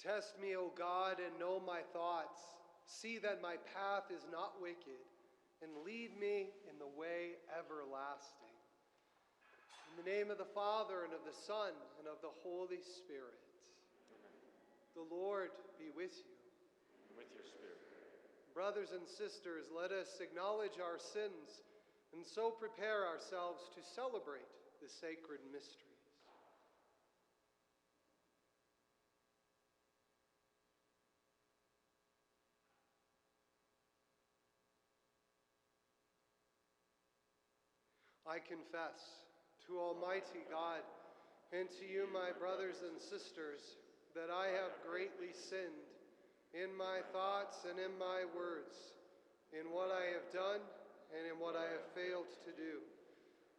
Test me, O God, and know my thoughts. See that my path is not wicked, and lead me in the way everlasting. In the name of the Father, and of the Son, and of the Holy Spirit. Amen. The Lord be with you. And with your spirit. Brothers and sisters, let us acknowledge our sins and so prepare ourselves to celebrate the sacred mysteries. I confess to Almighty God and to you, my brothers and sisters, that I have greatly sinned in my thoughts and in my words, in what I have done and in what I have failed to do,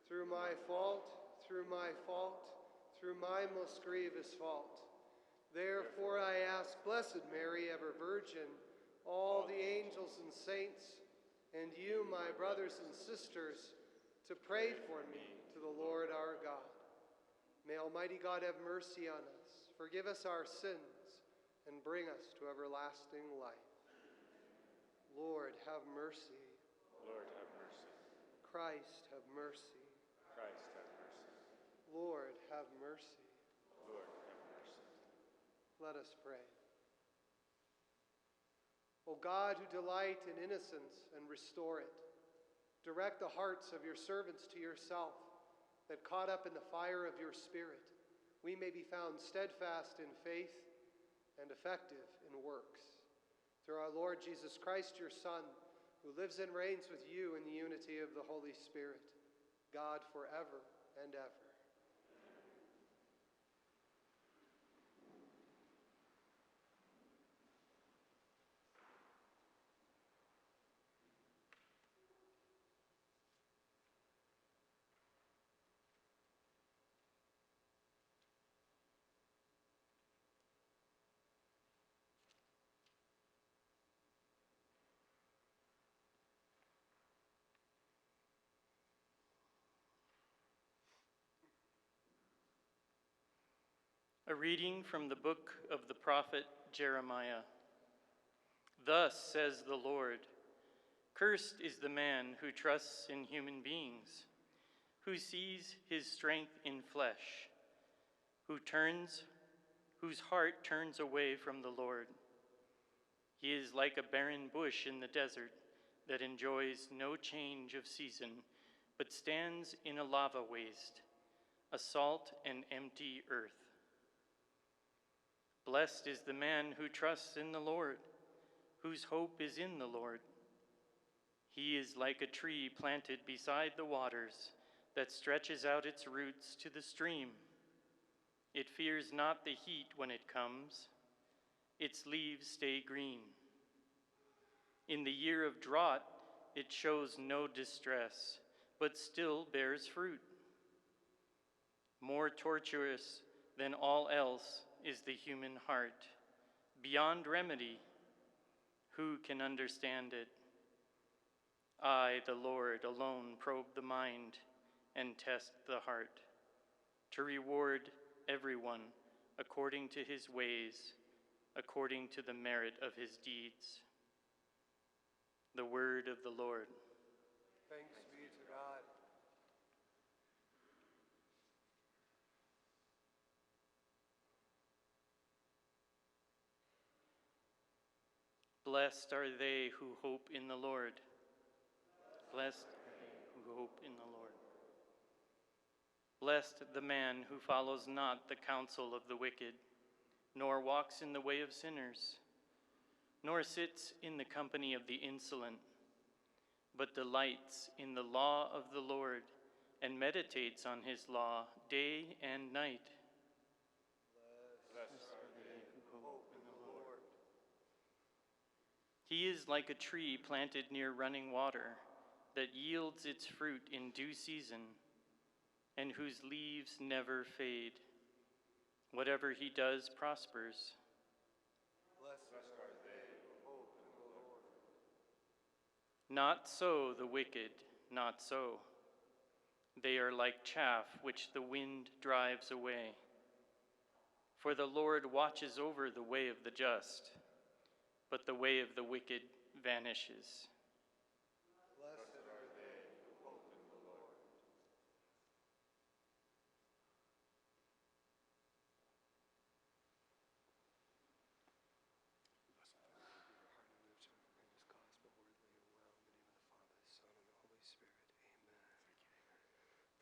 through my fault, through my most grievous fault. Therefore I ask Blessed Mary, ever Virgin, all the angels and saints, and you, my brothers and sisters, to pray for me to the Lord our God. May Almighty God have mercy on us, forgive us our sins, and bring us to everlasting life. Lord, have mercy. Lord, have mercy. Christ, have mercy. Christ, have mercy. Lord, have mercy. Lord, have mercy. Let us pray. O God, who delight in innocence and restore it, direct the hearts of your servants to yourself, that caught up in the fire of your Spirit, we may be found steadfast in faith and effective in works. Through our Lord Jesus Christ, your Son, who lives and reigns with you in the unity of the Holy Spirit, God forever and ever. A reading from the book of the prophet Jeremiah. Thus says the Lord, cursed is the man who trusts in human beings, who sees his strength in flesh, whose heart turns away from the Lord. He is like a barren bush in the desert that enjoys no change of season, but stands in a lava waste, a salt and empty earth. Blessed is the man who trusts in the Lord, whose hope is in the Lord. He is like a tree planted beside the waters that stretches out its roots to the stream. It fears not the heat when it comes. Its leaves stay green. In the year of drought, it shows no distress, but still bears fruit. More tortuous than all else is the human heart, beyond remedy. Who can understand it? I, the Lord, alone probe the mind and test the heart, to reward everyone according to his ways, according to the merit of his deeds. The word of the Lord. Thanks be to God. Blessed are they who hope in the Lord. Blessed are they who hope in the Lord. Blessed the man who follows not the counsel of the wicked, nor walks in the way of sinners, nor sits in the company of the insolent, but delights in the law of the Lord and meditates on his law day and night. Blessed are they who hope in the Lord. He is like a tree planted near running water that yields its fruit in due season and whose leaves never fade. Whatever he does prospers. Blessed are they who hope in the Lord. Not so the wicked, not so. They are like chaff which the wind drives away. For the Lord watches over the way of the just, but the way of the wicked vanishes. Blessed are they who hope in the Lord.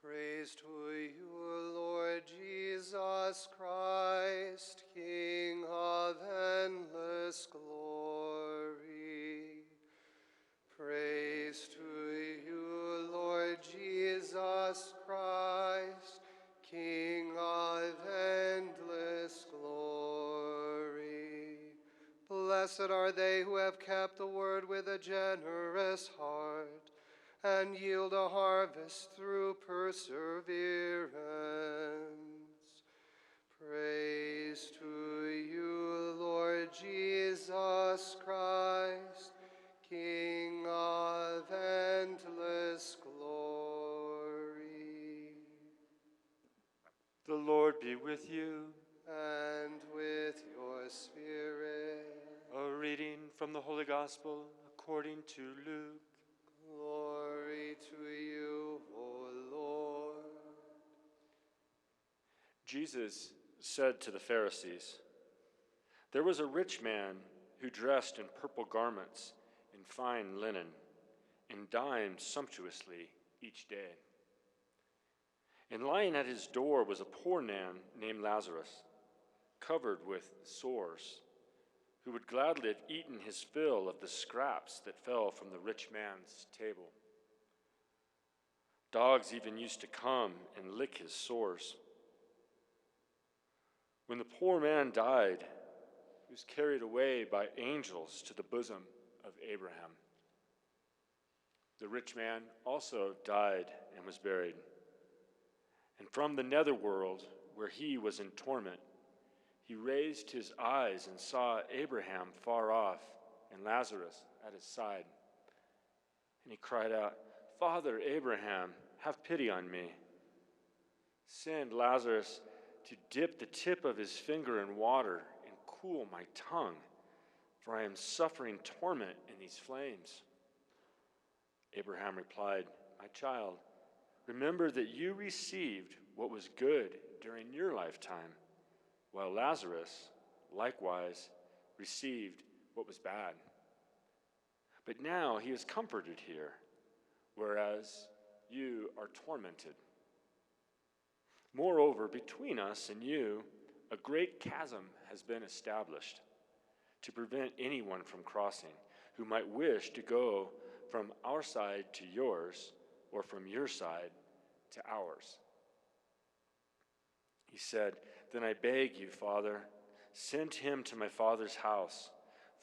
Praise to you, Lord Jesus Christ, King of endless glory. Praise to you, Lord Jesus Christ, King of endless glory. Blessed are they who have kept the word with a generous heart, and yield a harvest through perseverance. Praise to you, Lord Jesus Christ, King of endless glory. The Lord be with you. And with your spirit. A reading from the Holy Gospel according to Luke. Glory to you, O Lord. Jesus said to the Pharisees, "There was a rich man who dressed in purple garments and fine linen, and dined sumptuously each day. And lying at his door was a poor man named Lazarus, covered with sores, who would gladly have eaten his fill of the scraps that fell from the rich man's table. Dogs even used to come and lick his sores. When the poor man died, he was carried away by angels to the bosom of Abraham. The rich man also died and was buried. And from the netherworld, where he was in torment, he raised his eyes and saw Abraham far off and Lazarus at his side. And he cried out, 'Father Abraham, have pity on me. Send Lazarus to dip the tip of his finger in water and cool my tongue, for I am suffering torment in these flames.' Abraham replied, 'My child, remember that you received what was good during your lifetime, while Lazarus, likewise, received what was bad. But now he is comforted here, whereas you are tormented. Moreover, between us and you, a great chasm has been established, to prevent anyone from crossing, who might wish to go from our side to yours, or from your side to ours.' He said, 'Then I beg you, Father, send him to my father's house,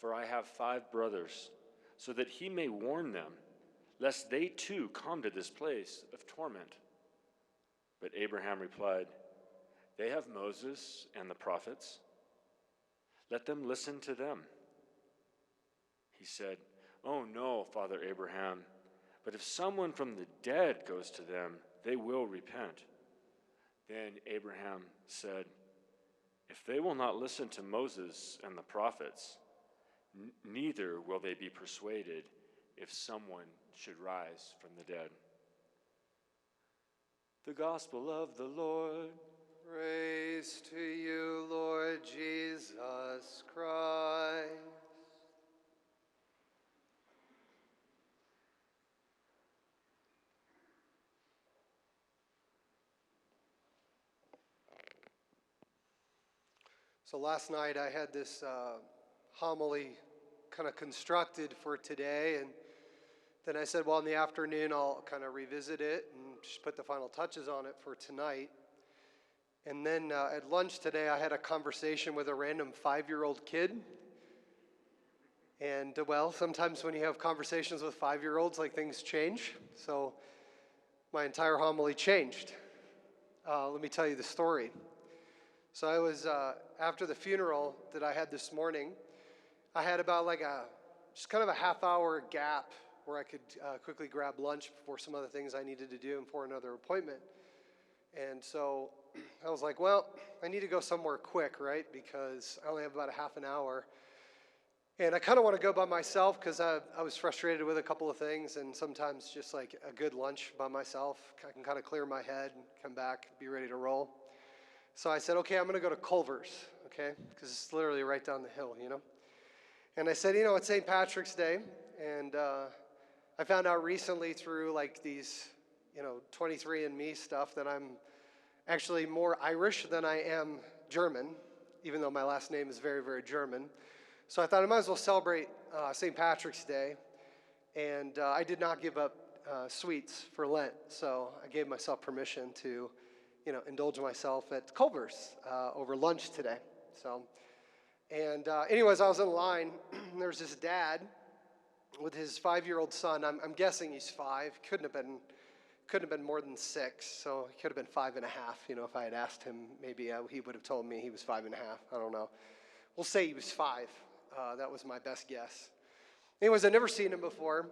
for I have 5 brothers, so that he may warn them, lest they too come to this place of torment.' But Abraham replied, 'They have Moses and the prophets. Let them listen to them.' He said, 'Oh no, Father Abraham, but if someone from the dead goes to them, they will repent.' Then Abraham said, 'If they will not listen to Moses and the prophets, neither will they be persuaded if someone should rise from the dead.'" The Gospel of the Lord. Praise to you, Lord Jesus Christ. So last night I had this homily kind of constructed for today, and then I said, well, in the afternoon I'll kind of revisit it and just put the final touches on it for tonight. And then at lunch today I had a conversation with a random 5-year-old kid. And well, sometimes when you have conversations with 5-year-olds, like, things change. So my entire homily changed. Let me tell you the story. So I was, after the funeral that I had this morning, I had about just kind of a half-hour gap where I could quickly grab lunch before some other things I needed to do and for another appointment. And so I was like, well, I need to go somewhere quick, right? Because I only have about a half an hour. And I kind of want to go by myself because I was frustrated with a couple of things, and sometimes just like a good lunch by myself, I can kind of clear my head and come back, be ready to roll. So I said, okay, I'm going to go to Culver's, okay? Because it's literally right down the hill, you know? And I said, it's St. Patrick's Day, and I found out recently through like these, 23andMe stuff that I'm actually more Irish than I am German, even though my last name is very, very German. So I thought I might as well celebrate St. Patrick's Day, and I did not give up sweets for Lent, so I gave myself permission to, indulge myself at Culver's over lunch today. So, and anyways, I was in line, and there was this dad with his 5-year-old son. I'm guessing he's 5. Couldn't have been more than 6, so he could have been 5.5. If I had asked him, maybe he would have told me he was 5.5. I don't know. We'll say he was 5. That was my best guess. Anyways, I'd never seen him before.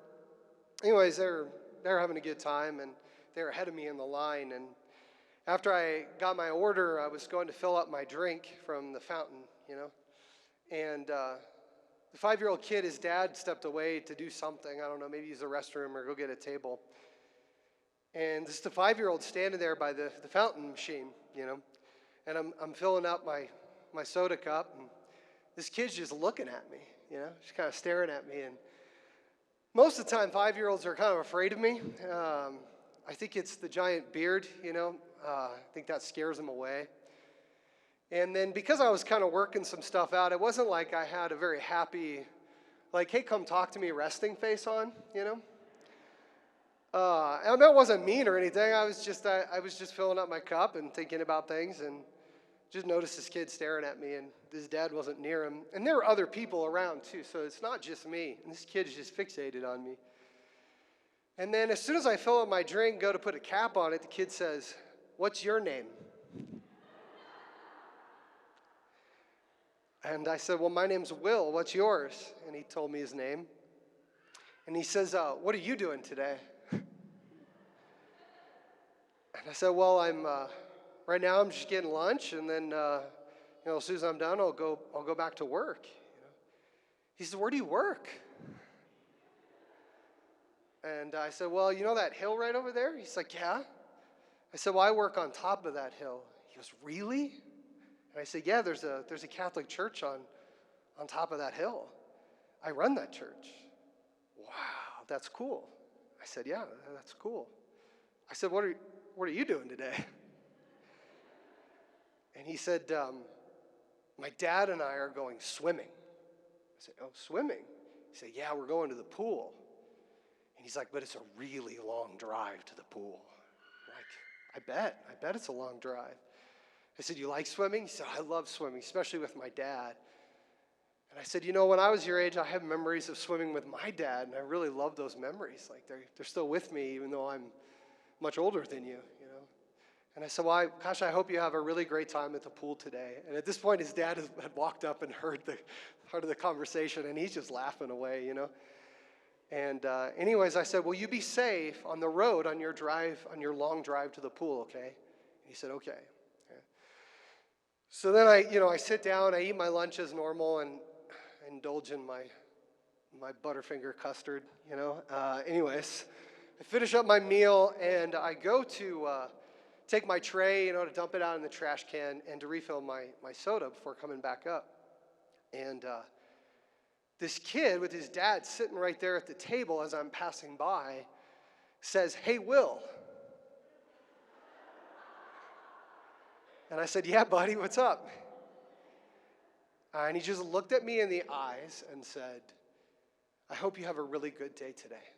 Anyways, they're having a good time, and they're ahead of me in the line. And after I got my order, I was going to fill up my drink from the fountain, And the 5-year-old kid, his dad stepped away to do something. I don't know, maybe use the restroom or go get a table. And this is the 5-year-old standing there by the fountain machine, And I'm filling up my soda cup, and this kid's just looking at me, just kind of staring at me. And most of the time, 5-year-olds are kind of afraid of me. I think it's the giant beard, I think that scares them away. And then because I was kind of working some stuff out, it wasn't like I had a very happy, like, hey, come talk to me resting face on, And that wasn't mean or anything. I was just filling up my cup and thinking about things, and just noticed this kid staring at me, and his dad wasn't near him. And there were other people around too, so it's not just me. And this kid is just fixated on me. And then as soon as I fill up my drink, go to put a cap on it, the kid says, "What's your name?" And I said, "Well, my name's Will. What's yours?" And he told me his name. And he says, "What are you doing today?" And I said, "Well, right now I'm just getting lunch, and then as soon as I'm done, I'll go back to work." He said, "Where do you work?" And I said, "Well, that hill right over there?" He's like, "Yeah." I said, "Well, I work on top of that hill." He goes, "Really?" And I said, "Yeah, there's a Catholic church on top of that hill. I run that church." "Wow, that's cool." I said, "Yeah, that's cool." I said, What are you doing today?" And he said, "My dad and I are going swimming." I said, "Oh, swimming?" He said, "Yeah, we're going to the pool." And he's like, "But it's a really long drive to the pool." I'm like, I bet it's a long drive. I said, "You like swimming?" He said, "I love swimming, especially with my dad." And I said, "When I was your age, I have memories of swimming with my dad, and I really love those memories. Like, they're still with me, even though I'm much older than you, And I said, "Well, I hope you have a really great time at the pool today." And at this point, his dad had walked up and heard the part of the conversation, and he's just laughing away, And anyways, I said, "Will you be safe on the road on your long drive to the pool, okay?" And he said, "Okay." So then I sit down, I eat my lunch as normal, and indulge in my Butterfinger custard, Anyways, I finish up my meal, and I go to take my tray, to dump it out in the trash can and to refill my soda before coming back up. And this kid with his dad sitting right there at the table as I'm passing by says, "Hey, Will." And I said, "Yeah, buddy, what's up?" And he just looked at me in the eyes and said, "I hope you have a really good day today."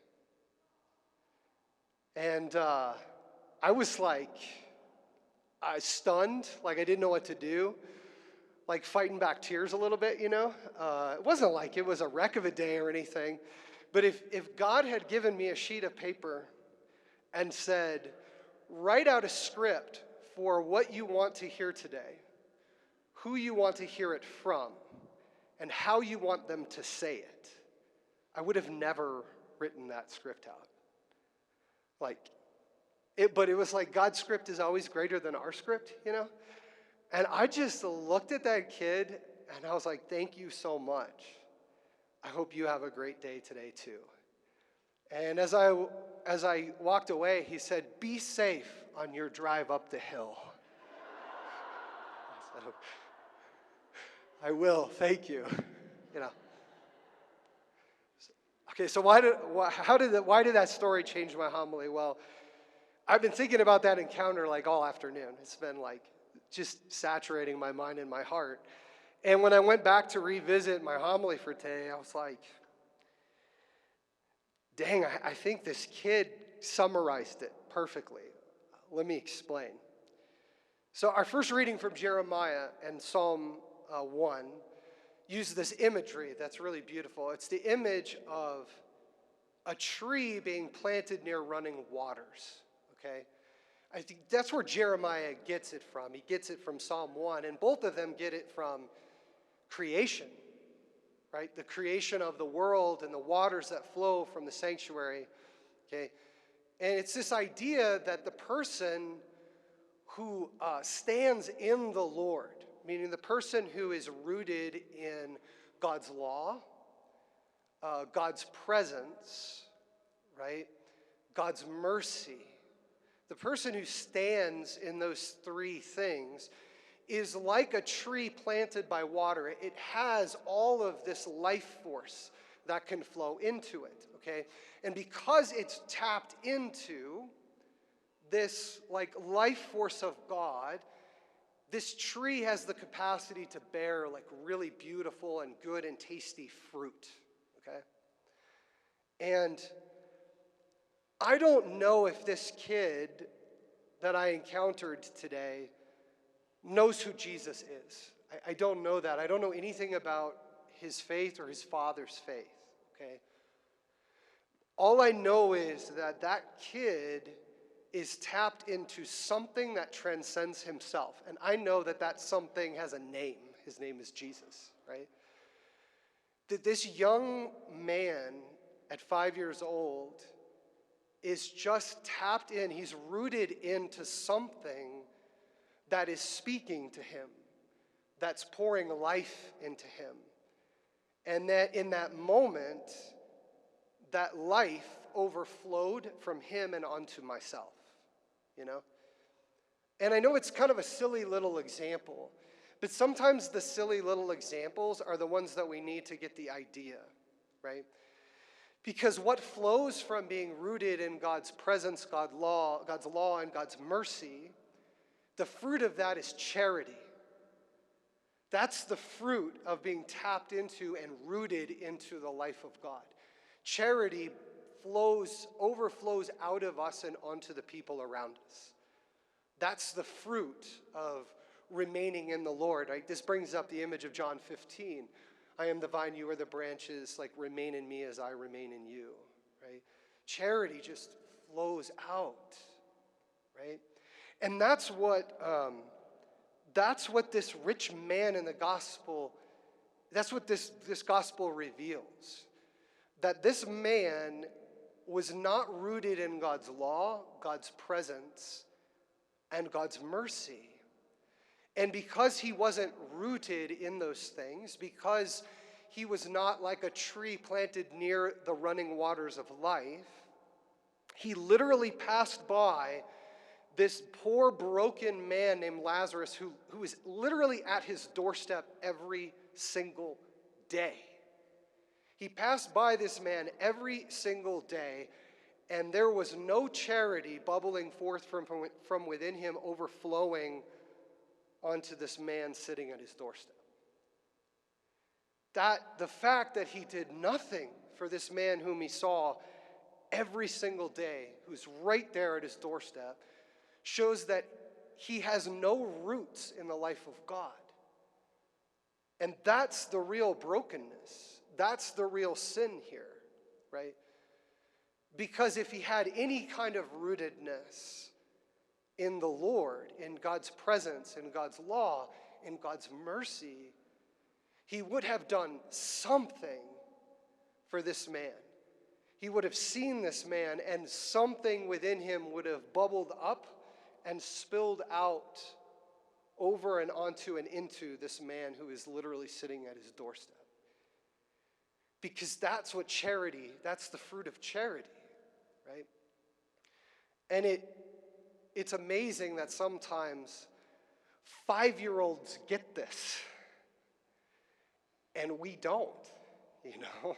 And I was like, stunned, like I didn't know what to do, like fighting back tears a little bit, It wasn't like it was a wreck of a day or anything, but if God had given me a sheet of paper and said, "Write out a script for what you want to hear today, who you want to hear it from, and how you want them to say it," I would have never written that script out. Like, But it was like God's script is always greater than our script, you know? And I just looked at that kid and I was like, thank you so much. I hope you have a great day today too. And as I walked away, he said, be safe on your drive up the hill. I said, I will, thank you. You know. Okay, so why did that story change my homily? Well, I've been thinking about that encounter like all afternoon. It's been like just saturating my mind and my heart. And when I went back to revisit my homily for today, I was like, dang, I think this kid summarized it perfectly. Let me explain. So our first reading from Jeremiah and Psalm 1 use this imagery that's really beautiful. It's the image of a tree being planted near running waters, okay? I think that's where Jeremiah gets it from. He gets it from Psalm 1, and both of them get it from creation, right? The creation of the world and the waters that flow from the sanctuary, okay? And it's this idea that the person who stands in the Lord, meaning the person who is rooted in God's law, God's presence, right? God's mercy. The person who stands in those three things is like a tree planted by water. It has all of this life force that can flow into it, okay? And because it's tapped into this like life force of God, this tree has the capacity to bear like really beautiful and good and tasty fruit, okay? And I don't know if this kid that I encountered today knows who Jesus is. I don't know that. I don't know anything about his faith or his father's faith, okay? All I know is that that kid is tapped into something that transcends himself. And I know that that something has a name. His name is Jesus, right? That this young man at 5 years old is just tapped in. He's rooted into something that is speaking to him, that's pouring life into him. And that in that moment, that life overflowed from him and onto myself, you know? And I know it's kind of a silly little example, but sometimes the silly little examples are the ones that we need to get the idea, right? Because what flows from being rooted in God's presence, God's law, and God's mercy, the fruit of that is charity. That's the fruit of being tapped into and rooted into the life of God. Charity overflows out of us and onto the people around us. That's the fruit of remaining in the Lord, right? This brings up the image of John 15. I am the vine, you are the branches, like remain in me as I remain in you, right? Charity just flows out, right? And that's what this rich man in the gospel, that's what this gospel reveals. That this man was not rooted in God's law, God's presence, and God's mercy. And because he wasn't rooted in those things, because he was not like a tree planted near the running waters of life, he literally passed by this poor, broken man named Lazarus who is literally at his doorstep every single day. He passed by this man every single day, and there was no charity bubbling forth from within him, overflowing onto this man sitting at his doorstep. That the fact that he did nothing for this man whom he saw every single day, who's right there at his doorstep, shows that he has no roots in the life of God. And that's the real brokenness. That's the real sin here, right? Because if he had any kind of rootedness in the Lord, in God's presence, in God's law, in God's mercy, he would have done something for this man. he would have seen this man, and something within him would have bubbled up and spilled out over and onto and into this man who is literally sitting at his doorstep. Because that's what charity, that's the fruit of charity, right? And it's amazing that sometimes 5-year-olds get this, and we don't, you know?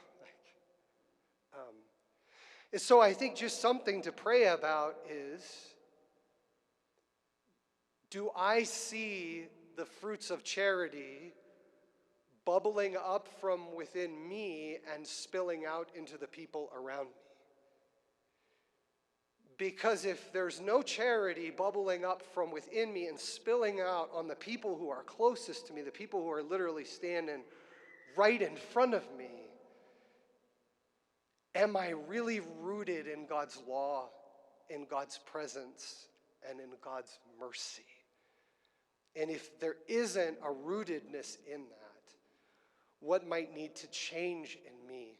And so I think just something to pray about is, do I see the fruits of charity bubbling up from within me and spilling out into the people around me? Because if there's no charity bubbling up from within me and spilling out on the people who are closest to me, the people who are literally standing right in front of me, am I really rooted in God's law, in God's presence, and in God's mercy? And if there isn't a rootedness in that, what might need to change in me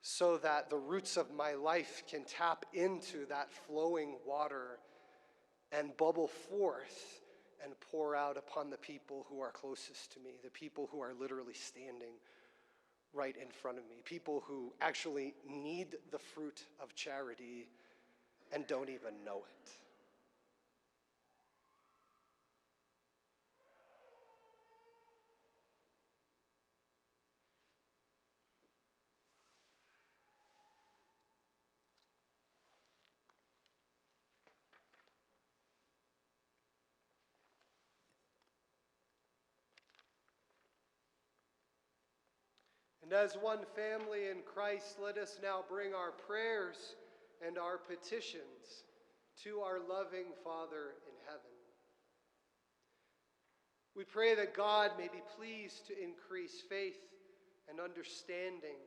so that the roots of my life can tap into that flowing water and bubble forth and pour out upon the people who are closest to me, the people who are literally standing right in front of me, people who actually need the fruit of charity and don't even know it. And as one family in Christ, let us now bring our prayers and our petitions to our loving Father in heaven. We pray that God may be pleased to increase faith and understanding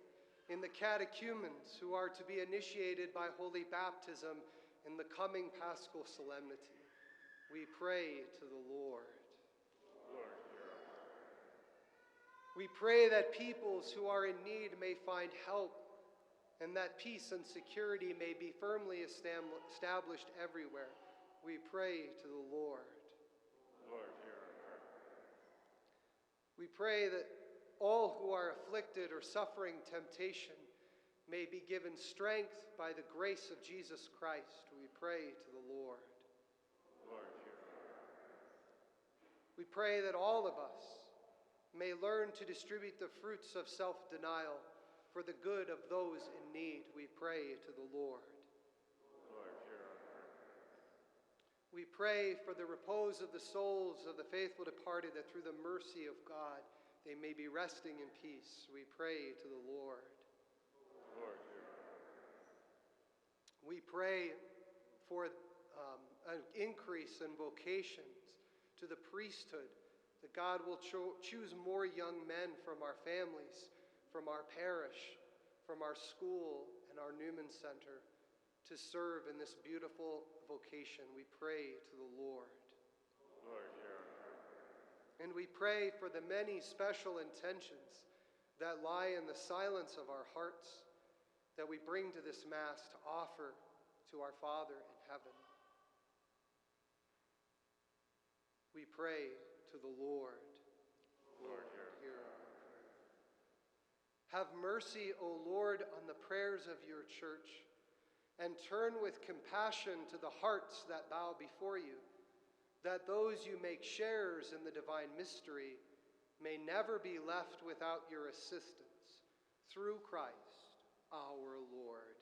in the catechumens who are to be initiated by holy baptism in the coming Paschal solemnity. We pray to the Lord. We pray that peoples who are in need may find help, and that peace and security may be firmly established everywhere. We pray to the Lord. Lord, hear our prayer. We pray that all who are afflicted or suffering temptation may be given strength by the grace of Jesus Christ. We pray to the Lord. Lord, hear our prayer. We pray that all of us may learn to distribute the fruits of self-denial for the good of those in need. We pray to the Lord. Lord, hear our prayer. We pray for the repose of the souls of the faithful departed, that through the mercy of God they may be resting in peace. We pray to the Lord. Lord, hear our prayer. We pray for an increase in vocations to the priesthood, that God will choose more young men from our families, from our parish, from our school and our Newman Center to serve in this beautiful vocation. We pray to the Lord. Lord, hear our prayer. And we pray for the many special intentions that lie in the silence of our hearts that we bring to this Mass to offer to our Father in heaven. We pray to the Lord. Lord, hear our prayer. Have mercy, O Lord, on the prayers of your church, and turn with compassion to the hearts that bow before you, that those you make sharers in the divine mystery may never be left without your assistance. Through Christ our Lord.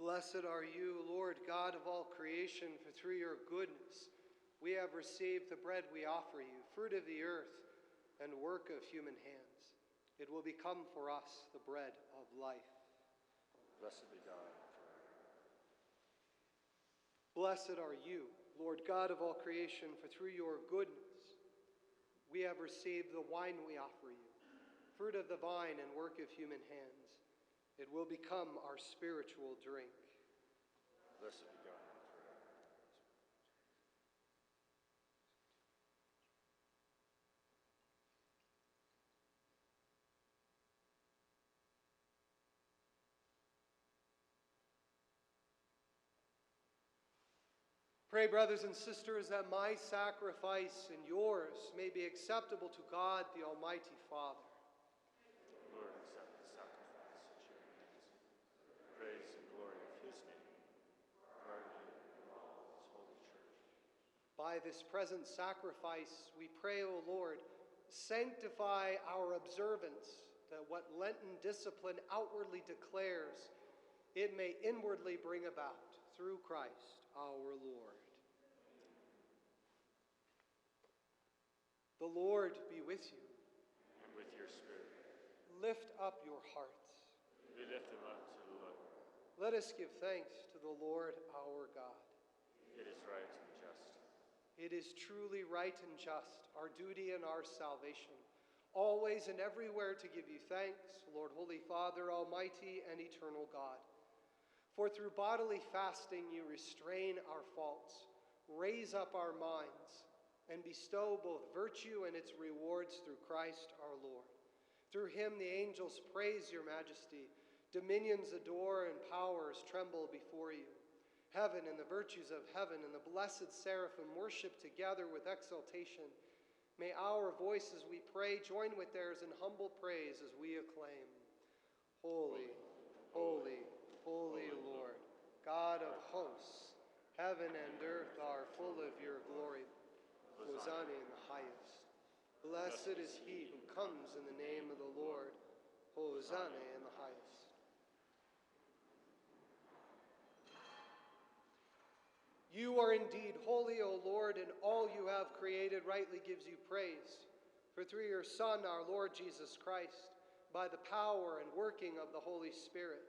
Blessed are you, Lord God of all creation, for through your goodness we have received the bread we offer you, fruit of the earth and work of human hands. It will become for us the bread of life. Blessed be God forever. Blessed are you, Lord God of all creation, for through your goodness we have received the wine we offer you, fruit of the vine and work of human hands. It will become our spiritual drink. Blessed be God forever. Pray, brothers and sisters, that my sacrifice and yours may be acceptable to God, the Almighty Father. Lord, accept the sacrifice at your hands. Praise and glory of his name, for our good and all his holy church. By this present sacrifice, we pray, O Lord, sanctify our observance, that what Lenten discipline outwardly declares, it may inwardly bring about through Christ our Lord. The Lord be with you. And with your spirit. Lift up your hearts. We lift them up to the Lord. Let us give thanks to the Lord our God. It is right and just. It is truly right and just, our duty and our salvation, always and everywhere to give you thanks, Lord, Holy Father, Almighty and eternal God. For through bodily fasting you restrain our faults, raise up our minds, and bestow both virtue and its rewards through Christ our Lord. Through him the angels praise your majesty, dominions adore, and powers tremble before you. Heaven and the virtues of heaven and the blessed seraphim worship together with exultation. May our voices, we pray, join with theirs in humble praise as we acclaim. Holy, holy, holy Lord, God of hosts, heaven and earth are full of your glory. Hosanna in the highest. Blessed is he who comes in the name of the Lord. Hosanna in the highest. You are indeed holy, O Lord, and all you have created rightly gives you praise. For through your Son, our Lord Jesus Christ, by the power and working of the Holy Spirit,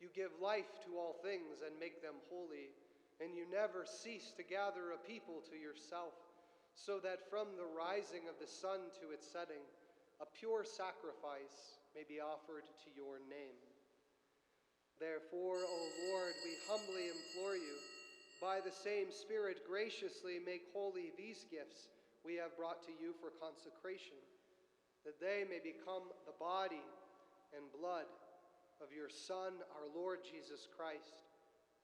you give life to all things and make them holy, and you never cease to gather a people to yourself, so that from the rising of the sun to its setting, a pure sacrifice may be offered to your name. Therefore, O Lord, we humbly implore you, by the same Spirit graciously make holy these gifts we have brought to you for consecration, that they may become the body and blood of your Son, our Lord Jesus Christ,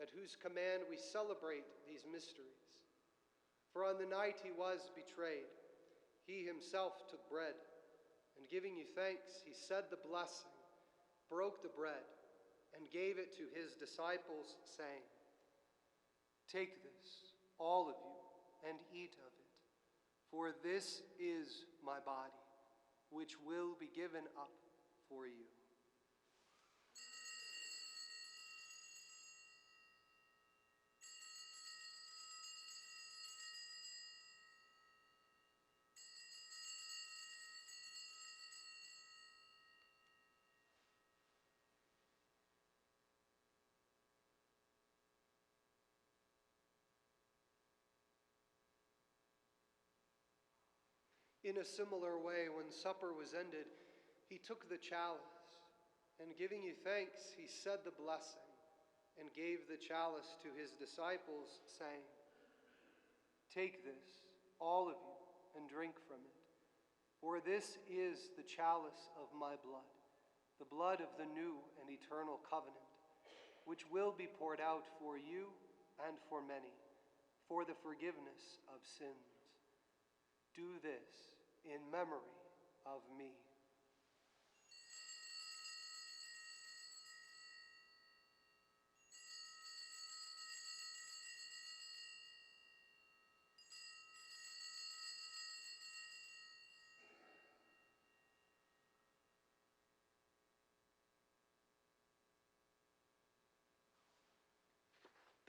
at whose command we celebrate these mysteries. For on the night he was betrayed, he himself took bread, and giving you thanks, he said the blessing, broke the bread, and gave it to his disciples, saying, "Take this, all of you, and eat of it, for this is my body, which will be given up for you." In a similar way, when supper was ended, he took the chalice, and giving you thanks, he said the blessing, and gave the chalice to his disciples, saying, "Take this, all of you, and drink from it, for this is the chalice of my blood, the blood of the new and eternal covenant, which will be poured out for you and for many, for the forgiveness of sins. Do this in memory of me."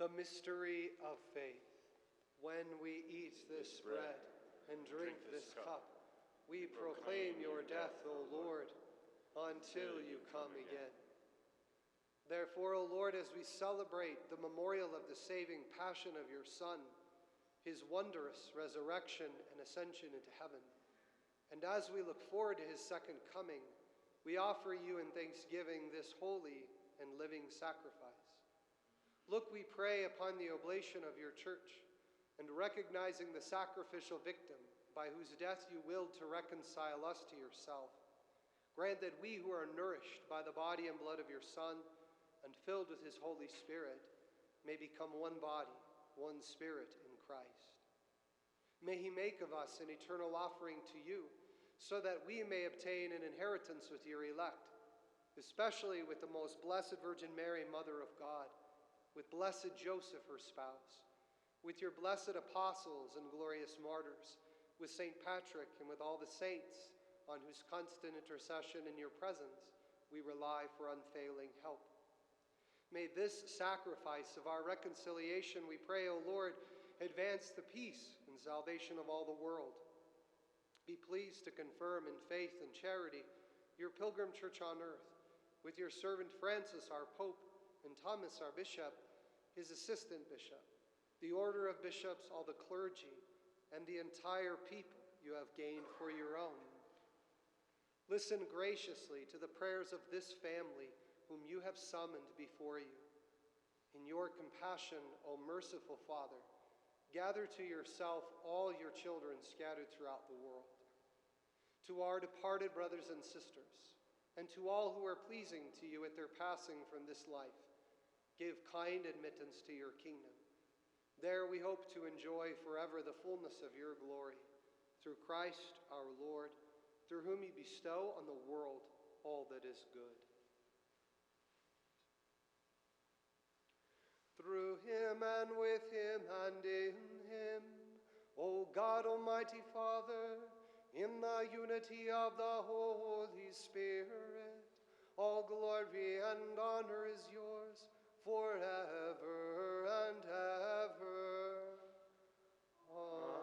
The mystery of faith. When we eat this bread and drink this cup, we proclaim your death, O Lord, until you come again. Therefore, O Lord, as we celebrate the memorial of the saving passion of your Son, his wondrous resurrection and ascension into heaven, and as we look forward to his second coming, we offer you in thanksgiving this holy and living sacrifice. Look, we pray, upon the oblation of your church, and recognizing the sacrificial victim by whose death you willed to reconcile us to yourself. Grant that we who are nourished by the body and blood of your Son and filled with his Holy Spirit may become one body, one spirit in Christ. May he make of us an eternal offering to you, so that we may obtain an inheritance with your elect, especially with the most blessed Virgin Mary, Mother of God, with blessed Joseph, her spouse, with your blessed apostles and glorious martyrs, with St. Patrick and with all the saints, on whose constant intercession in your presence we rely for unfailing help. May this sacrifice of our reconciliation, we pray, O Lord, advance the peace and salvation of all the world. Be pleased to confirm in faith and charity your pilgrim church on earth, with your servant Francis, our Pope, and Thomas, our Bishop, his assistant bishop, the order of bishops, all the clergy, and the entire people you have gained for your own. Listen graciously to the prayers of this family whom you have summoned before you. In your compassion, O merciful Father, gather to yourself all your children scattered throughout the world. To our departed brothers and sisters, and to all who are pleasing to you at their passing from this life, give kind admittance to your kingdom. There we hope to enjoy forever the fullness of your glory, through Christ our Lord, through whom you bestow on the world all that is good. Through him and with him and in him, O God, Almighty Father, in the unity of the Holy Spirit, all glory and honor is yours forever and ever. Amen.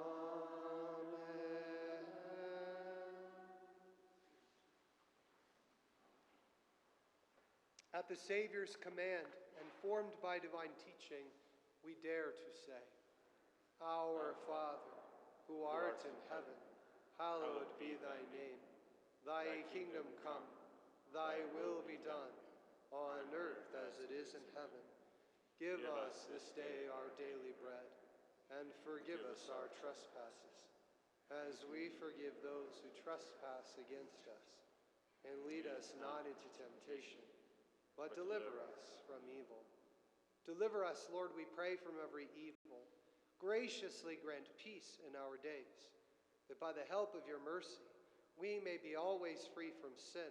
At the Savior's command, and formed by divine teaching, we dare to say, Our Father, who art in heaven, hallowed be thy name. Thy kingdom come, thy will be done, on earth as it is in heaven. Give us this day our daily bread, and forgive us our trespasses, as we forgive those who trespass against us. And lead us not into temptation, but deliver us from evil. Deliver us, Lord, we pray, from every evil. Graciously grant peace in our days, that by the help of your mercy we may be always free from sin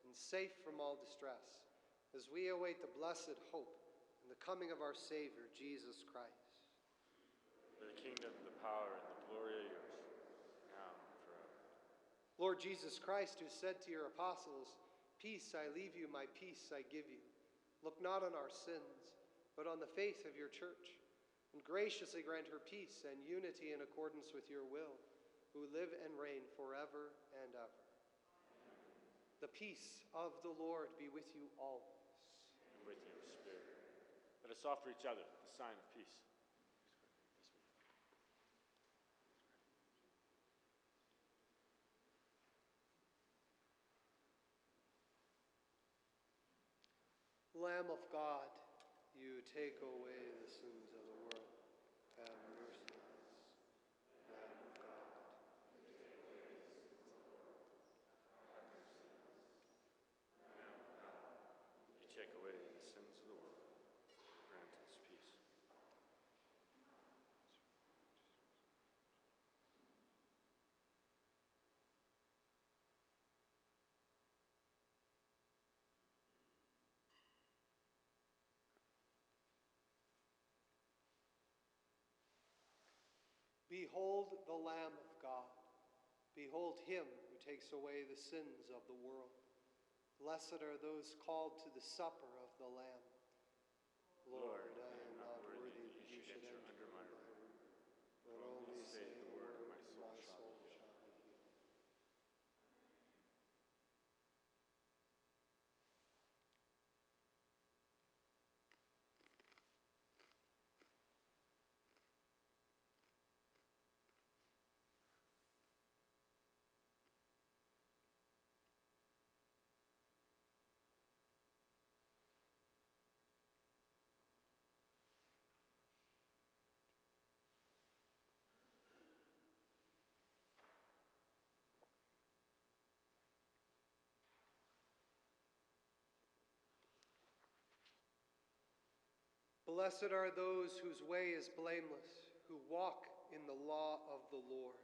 and safe from all distress, as we await the blessed hope and the coming of our Savior, Jesus Christ. For the kingdom, the power, and the glory are yours, now and forever. Lord Jesus Christ, who said to your apostles, Peace I leave you, my peace I give you, look not on our sins, but on the faith of your church, and graciously grant her peace and unity in accordance with your will, who live and reign forever and ever. The peace of the Lord be with you always. And with your spirit. Let us offer each other the sign of peace. Lamb of God, you take away the sins of the world. Have mercy on us. Lamb of God, you take away the sins of the world. Have mercy on us. Lamb of God, You take away the sins of the world. Grant us peace. Behold the Lamb of God. Behold him who takes away the sins of the world. Blessed are those called to the supper of the Lamb. Lord, I am not worthy Blessed are those whose way is blameless, who walk in the law of the Lord.